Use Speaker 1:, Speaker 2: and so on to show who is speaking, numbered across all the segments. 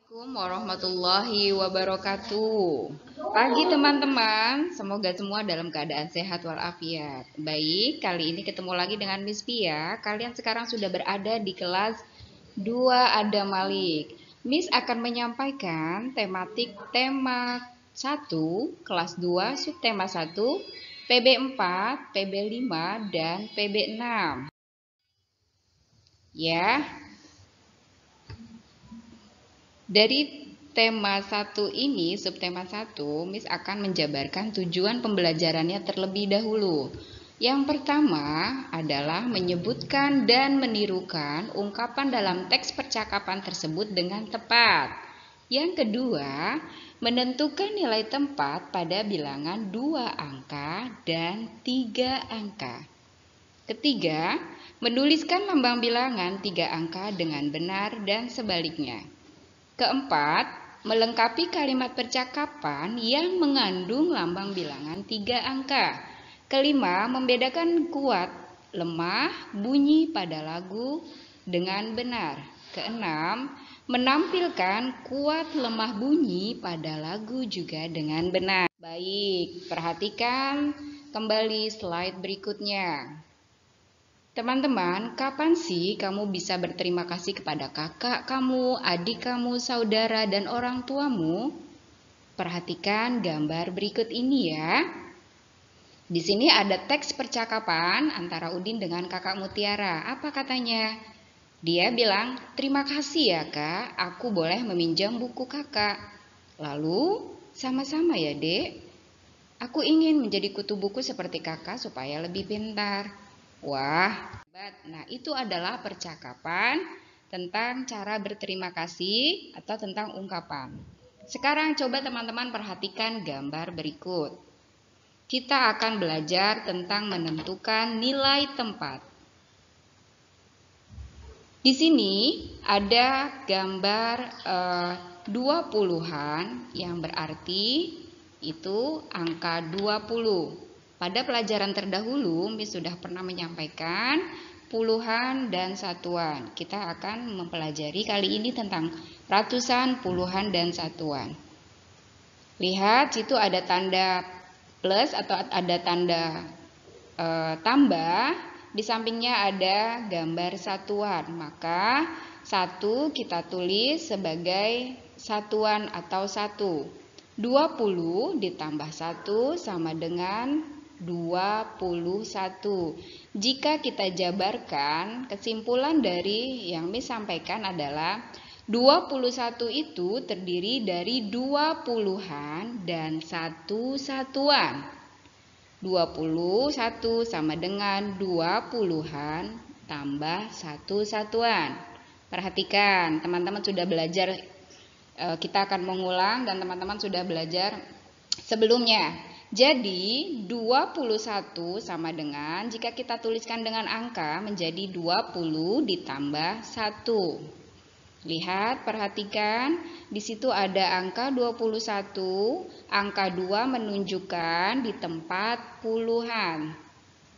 Speaker 1: Assalamualaikum warahmatullahi wabarakatuh. Pagi teman-teman, semoga semua dalam keadaan sehat walafiat. Baik, kali ini ketemu lagi dengan Miss Pia. Kalian sekarang sudah berada di kelas 2 Ada Malik. Miss akan menyampaikan tema 1, kelas 2, subtema 1, PB 4, PB 5, dan PB 6. Ya, dari tema 1 ini, subtema 1, Miss akan menjabarkan tujuan pembelajarannya terlebih dahulu. Yang pertama adalah menyebutkan dan menirukan ungkapan dalam teks percakapan tersebut dengan tepat. Yang kedua, menentukan nilai tempat pada bilangan 2 angka dan 3 angka. Ketiga, menuliskan lambang bilangan 3 angka dengan benar dan sebaliknya. Keempat, melengkapi kalimat percakapan yang mengandung lambang bilangan 3 angka. Kelima, membedakan kuat, lemah, bunyi pada lagu dengan benar. Keenam, menampilkan kuat, lemah, bunyi pada lagu juga dengan benar. Baik, perhatikan kembali slide berikutnya. Teman-teman, kapan sih kamu bisa berterima kasih kepada kakak kamu, adik kamu, saudara, dan orang tuamu? Perhatikan gambar berikut ini ya. Di sini ada teks percakapan antara Udin dengan kakak Mutiara. Apa katanya? Dia bilang, "Terima kasih ya kak, aku boleh meminjam buku kakak." Lalu, "Sama-sama ya dek. Aku ingin menjadi kutu buku seperti kakak supaya lebih pintar." Wah, nah itu adalah percakapan tentang cara berterima kasih atau tentang ungkapan. Sekarang coba teman-teman perhatikan gambar berikut. Kita akan belajar tentang menentukan nilai tempat. Di sini ada gambar 20-an yang berarti itu angka 20. Pada pelajaran terdahulu, Miss sudah pernah menyampaikan puluhan dan satuan. Kita akan mempelajari kali ini tentang ratusan, puluhan, dan satuan. Lihat, situ ada tanda plus atau ada tanda tambah. Di sampingnya ada gambar satuan. Maka 1 kita tulis sebagai satuan atau 1. 20 ditambah 1 sama dengan 21. Jika kita jabarkan, kesimpulan dari yang Miss sampaikan adalah 21 itu terdiri dari 2 puluhan dan 1 satuan. 21 sama dengan 2 puluhan tambah 1 satuan. Perhatikan, teman-teman sudah belajar, kita akan mengulang dan teman-teman sudah belajar sebelumnya. Jadi 21 sama dengan, jika kita tuliskan dengan angka, menjadi 20 ditambah 1. Lihat, perhatikan, di situ ada angka 21, angka 2 menunjukkan di tempat puluhan,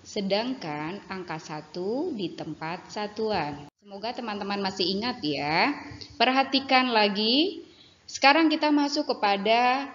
Speaker 1: sedangkan angka 1 di tempat satuan. Semoga teman-teman masih ingat ya. Perhatikan lagi, sekarang kita masuk kepada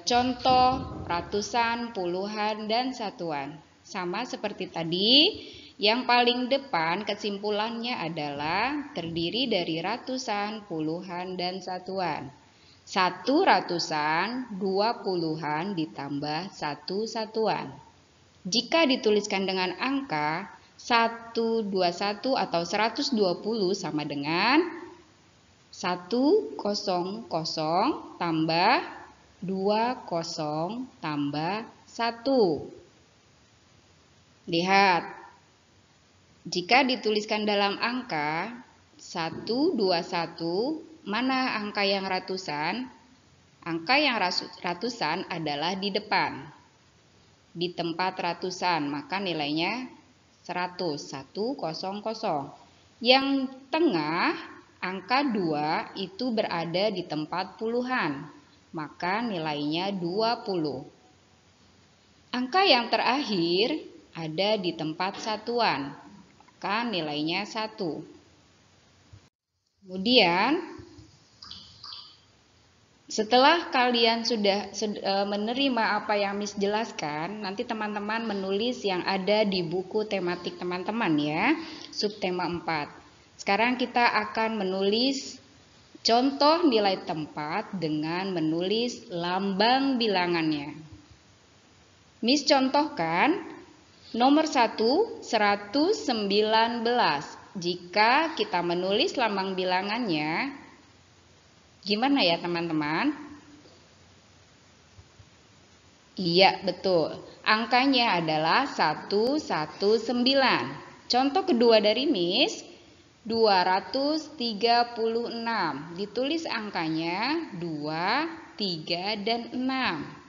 Speaker 1: contoh ratusan, puluhan, dan satuan. Sama seperti tadi, yang paling depan kesimpulannya adalah terdiri dari ratusan, puluhan, dan satuan. 1 ratusan, 2 puluhan ditambah 1 satuan. Jika dituliskan dengan angka 121 atau 120 sama dengan 100 tambah 20 tambah 1. Lihat, jika dituliskan dalam angka 121, mana angka yang ratusan? Angka yang ratusan adalah di depan, di tempat ratusan, maka nilainya 100, 100. Yang tengah, angka 2 itu berada di tempat puluhan, maka nilainya 20. Angka yang terakhir ada di tempat satuan, maka nilainya 1. Kemudian Setelah kalian sudah menerima apa yang Miss jelaskan, nanti teman-teman menulis yang ada di buku tematik teman-teman ya, subtema 4. Sekarang kita akan menulis contoh nilai tempat dengan menulis lambang bilangannya. Miss contohkan nomor 1, 119. Jika kita menulis lambang bilangannya, gimana ya teman-teman? Iya, betul. Angkanya adalah 119. Contoh kedua dari Miss, 236. Ditulis angkanya 2, 3, dan 6.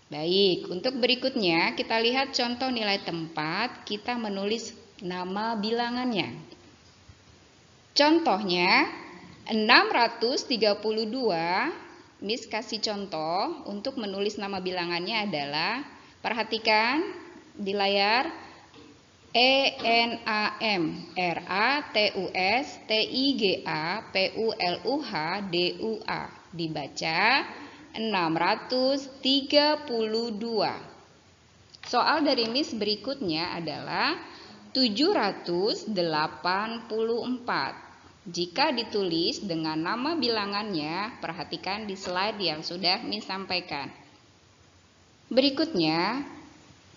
Speaker 1: Baik, untuk berikutnya kita lihat contoh nilai tempat, kita menulis nama bilangannya. Contohnya 632, Miss kasih contoh untuk menulis nama bilangannya adalah, perhatikan di layar, ENAMRATUSTIGAPULUHDUA, dibaca 632. Soal dari Miss berikutnya adalah 784. Jika ditulis dengan nama bilangannya, perhatikan di slide yang sudah Miss sampaikan. Berikutnya,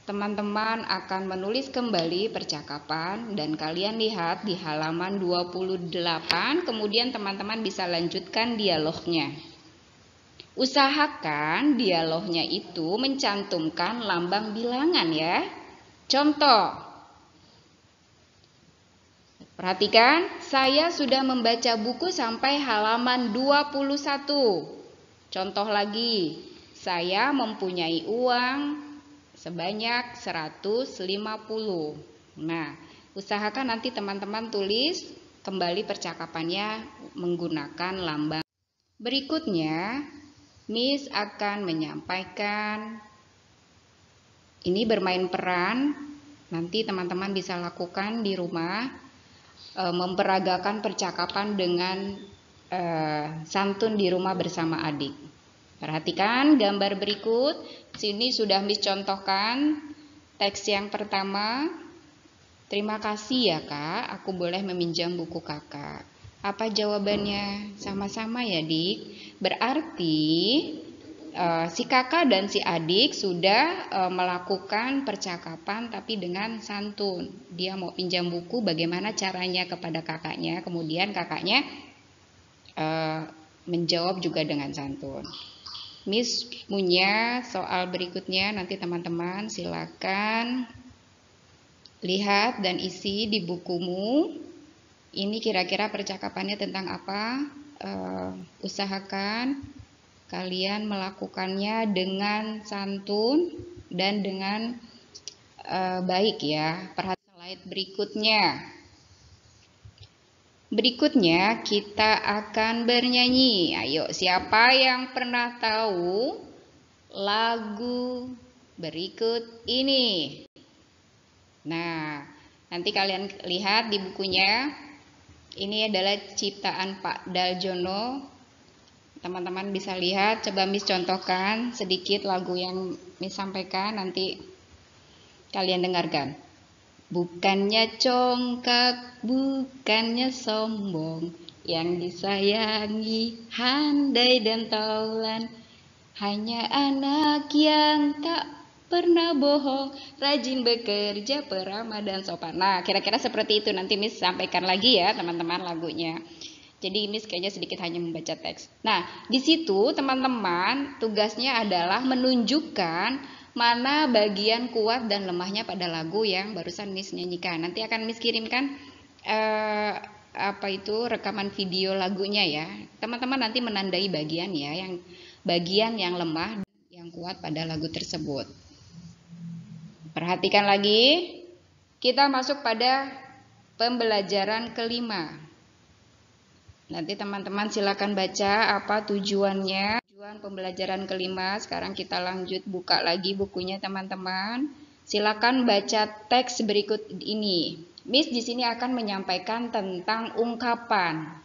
Speaker 1: teman-teman akan menulis kembali percakapan dan kalian lihat di halaman 28, kemudian teman-teman bisa lanjutkan dialognya. Usahakan dialognya itu mencantumkan lambang bilangan ya. Contoh, perhatikan, saya sudah membaca buku sampai halaman 21. Contoh lagi, saya mempunyai uang sebanyak 150. Nah, usahakan nanti teman-teman tulis kembali percakapannya menggunakan lambang. Berikutnya, Miss akan menyampaikan, ini bermain peran, nanti teman-teman bisa lakukan di rumah, memperagakan percakapan dengan santun di rumah bersama adik. Perhatikan gambar berikut, sini sudah Miss contohkan teks yang pertama. Terima kasih ya Kak, aku boleh meminjam buku kakak. Apa jawabannya? Sama-sama ya Dik. Berarti si kakak dan si adik sudah melakukan percakapan tapi dengan santun. Dia mau pinjam buku, bagaimana caranya kepada kakaknya, kemudian kakaknya menjawab juga dengan santun. Miss punya soal berikutnya, nanti teman-teman silakan lihat dan isi di bukumu. Ini kira-kira percakapannya tentang apa? Usahakan kalian melakukannya dengan santun dan dengan baik ya. Perhatikan slide berikutnya. Berikutnya kita akan bernyanyi. Ayo, siapa yang pernah tahu lagu berikut ini? Nah, nanti kalian lihat di bukunya. Ini adalah ciptaan Pak Daljono. Teman-teman bisa lihat, coba Miss contohkan sedikit lagu yang Miss sampaikan, nanti kalian dengarkan. Bukannya congkak, bukannya sombong, yang disayangi handai dan taulan, hanya anak yang tak pernah bohong, rajin bekerja, peramah dan sopan. Nah, kira-kira seperti itu. Nanti Miss sampaikan lagi ya teman-teman lagunya. Jadi Miss kayaknya sedikit hanya membaca teks. Nah, di situ teman-teman tugasnya adalah menunjukkan mana bagian kuat dan lemahnya pada lagu yang barusan Miss nyanyikan. Nanti akan Miss kirimkan rekaman video lagunya ya. Teman-teman nanti menandai bagian ya, yang bagian yang lemah dan yang kuat pada lagu tersebut. Perhatikan lagi, kita masuk pada pembelajaran kelima. Nanti teman-teman silakan baca apa tujuannya. Tujuan pembelajaran kelima, sekarang kita lanjut buka lagi bukunya teman-teman. Silakan baca teks berikut ini. Miss di sini akan menyampaikan tentang ungkapan.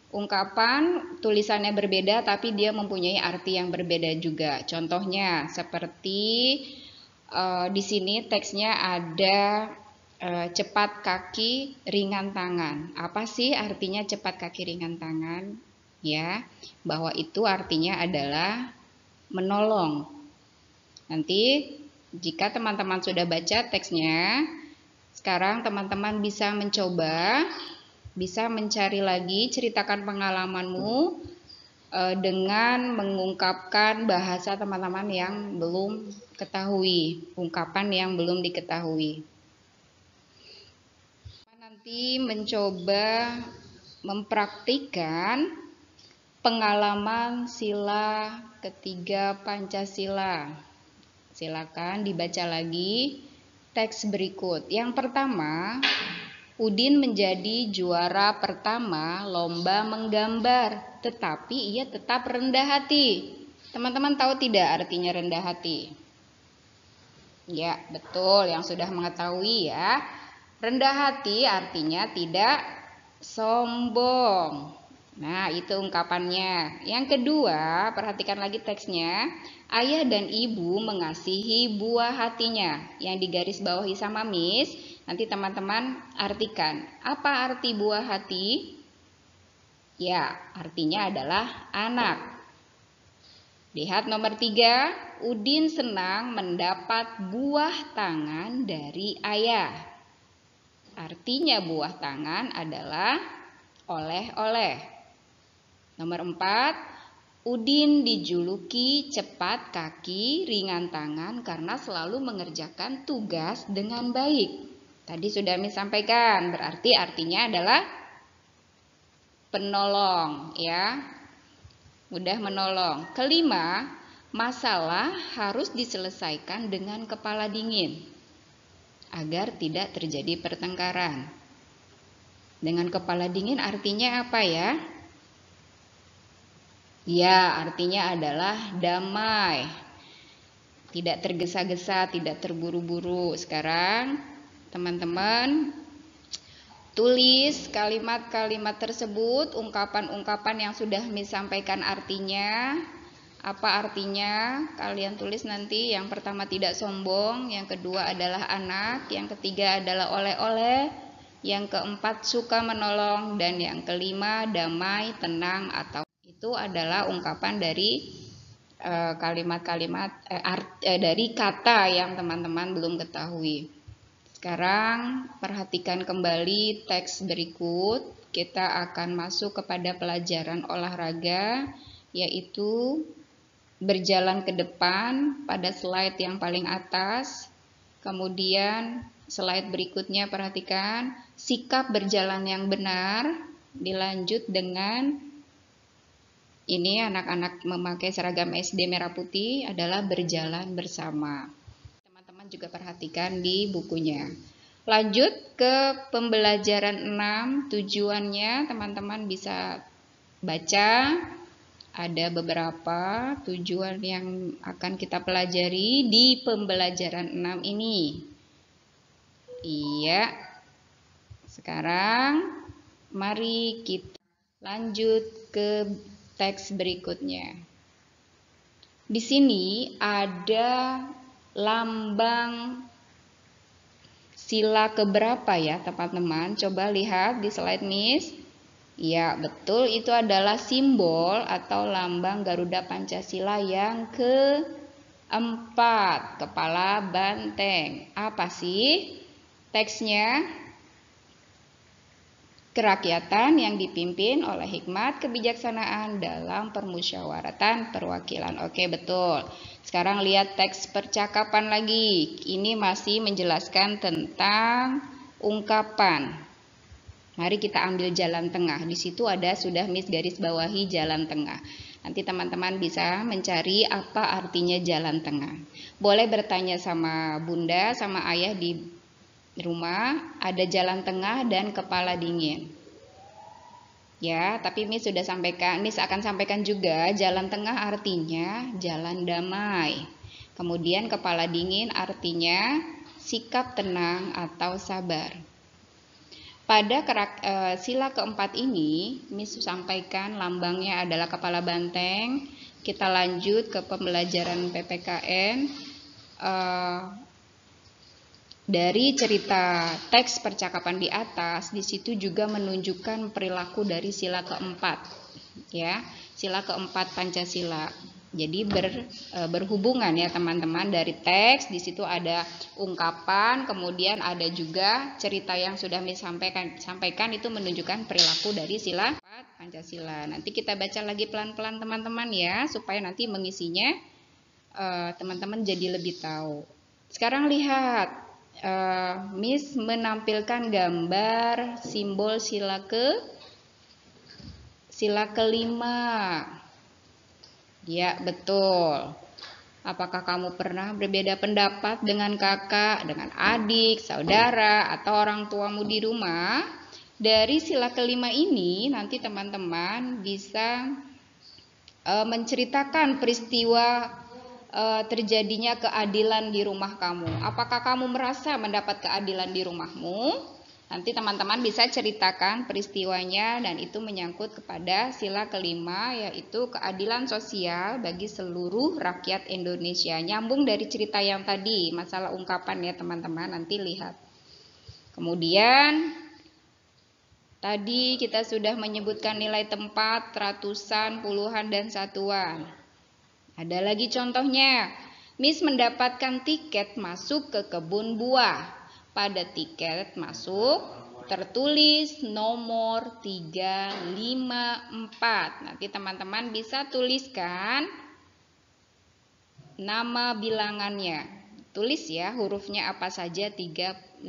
Speaker 1: ungkapan tulisannya berbeda tapi dia mempunyai arti yang berbeda juga. Contohnya seperti di sini teksnya ada cepat kaki ringan tangan. Apa sih artinya cepat kaki ringan tangan? Ya, bahwa itu artinya adalah menolong. Nanti jika teman-teman sudah baca teksnya, sekarang teman-teman bisa mencoba, bisa mencari lagi, ceritakan pengalamanmu dengan mengungkapkan bahasa teman-teman yang belum ketahui, ungkapan yang belum diketahui. Nanti mencoba mempraktikkan pengalaman sila ketiga Pancasila. Silakan dibaca lagi teks berikut. Yang pertama, Udin menjadi juara pertama lomba menggambar, tetapi ia tetap rendah hati. Teman-teman tahu tidak artinya rendah hati? Ya, betul, yang sudah mengetahui ya. Rendah hati artinya tidak sombong. Nah, itu ungkapannya. Yang kedua, perhatikan lagi teksnya. Ayah dan ibu mengasihi buah hatinya. Yang digarisbawahi sama Miss. Nanti teman-teman artikan. Apa arti buah hati? Ya, artinya adalah anak. Lihat nomor 3. Udin senang mendapat buah tangan dari ayah. Artinya buah tangan adalah oleh-oleh. Nomor 4. Udin dijuluki cepat kaki ringan tangan karena selalu mengerjakan tugas dengan baik. Tadi sudah Miss sampaikan, berarti artinya adalah penolong ya. Mudah menolong. Kelima, masalah harus diselesaikan dengan kepala dingin agar tidak terjadi pertengkaran. Dengan kepala dingin artinya apa ya? Ya, artinya adalah damai. Tidak tergesa-gesa, tidak terburu-buru. Sekarang teman-teman tulis kalimat-kalimat tersebut, ungkapan-ungkapan yang sudah Miss sampaikan artinya. Apa artinya? Kalian tulis nanti. Yang pertama tidak sombong, yang kedua adalah anak, yang ketiga adalah oleh-oleh, yang keempat suka menolong, dan yang kelima damai, tenang, atau itu adalah ungkapan dari kalimat-kalimat dari kata yang teman-teman belum ketahui. Sekarang perhatikan kembali teks berikut. Kita akan masuk kepada pelajaran olahraga, yaitu berjalan ke depan pada slide yang paling atas. Kemudian slide berikutnya perhatikan sikap berjalan yang benar. Dilanjut dengan ini anak-anak memakai seragam SD merah putih adalah berjalan bersama. Teman-teman juga perhatikan di bukunya. Lanjut ke pembelajaran 6, tujuannya teman-teman bisa baca. Ada beberapa tujuan yang akan kita pelajari di pembelajaran 6 ini. Iya. Sekarang mari kita lanjut ke teks berikutnya. Di sini ada lambang sila keberapa ya teman-teman? Coba lihat di slide Miss. Ya, betul, itu adalah simbol atau lambang Garuda Pancasila yang keempat, kepala banteng. Apa sih teksnya? Kerakyatan yang dipimpin oleh hikmat kebijaksanaan dalam permusyawaratan perwakilan. Oke, betul. Sekarang lihat teks percakapan lagi. Ini masih menjelaskan tentang ungkapan. Mari kita ambil jalan tengah. Di situ ada sudah Miss garis bawahi jalan tengah. Nanti teman-teman bisa mencari apa artinya jalan tengah. Boleh bertanya sama bunda, sama ayah di rumah. Ada jalan tengah dan kepala dingin. Ya, tapi Miss sudah sampaikan. Miss akan sampaikan juga jalan tengah artinya jalan damai. Kemudian kepala dingin artinya sikap tenang atau sabar. Pada sila keempat ini, Miss sampaikan lambangnya adalah kepala banteng. Kita lanjut ke pembelajaran PPKN. Dari cerita teks percakapan di atas, di situ juga menunjukkan perilaku dari sila keempat, ya, sila keempat Pancasila. Jadi berhubungan ya teman-teman, dari teks di situ ada ungkapan, kemudian ada juga cerita yang sudah Miss sampaikan itu menunjukkan perilaku dari sila Pancasila. Nanti kita baca lagi pelan-pelan teman-teman ya, supaya nanti mengisinya teman-teman jadi lebih tahu. Sekarang lihat, Miss menampilkan gambar simbol sila kelima. Ya, betul. Apakah kamu pernah berbeda pendapat dengan kakak, dengan adik, saudara, atau orang tuamu di rumah? Dari sila kelima ini, nanti teman-teman bisa menceritakan peristiwa terjadinya keadilan di rumah kamu. Apakah kamu merasa mendapat keadilan di rumahmu? Nanti teman-teman bisa ceritakan peristiwanya, dan itu menyangkut kepada sila kelima, yaitu keadilan sosial bagi seluruh rakyat Indonesia. Nyambung dari cerita yang tadi, masalah ungkapan ya teman-teman, nanti lihat. Kemudian tadi kita sudah menyebutkan nilai tempat, ratusan, puluhan, dan satuan. Ada lagi contohnya. Miss mendapatkan tiket masuk ke kebun buah. Pada tiket masuk tertulis nomor 354. Nanti teman-teman bisa tuliskan nama bilangannya. Tulis ya hurufnya apa saja 354.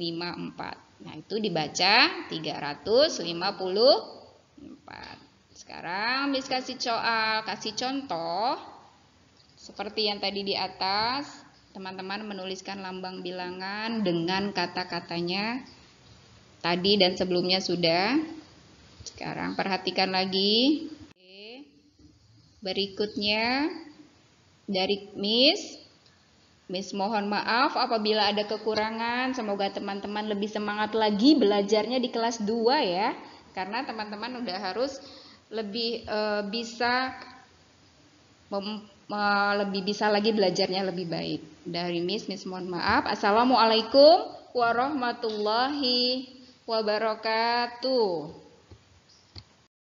Speaker 1: Nah, itu dibaca 354. Sekarang Miss kasih contoh seperti yang tadi di atas. Teman-teman menuliskan lambang bilangan dengan kata-katanya tadi dan sebelumnya sudah. Sekarang perhatikan lagi. Berikutnya dari Miss mohon maaf apabila ada kekurangan. Semoga teman-teman lebih semangat lagi belajarnya di kelas 2 ya. Karena teman-teman udah harus lebih bisa lagi belajarnya lebih baik. Dari Miss mohon maaf. Assalamualaikum warahmatullahi wabarakatuh.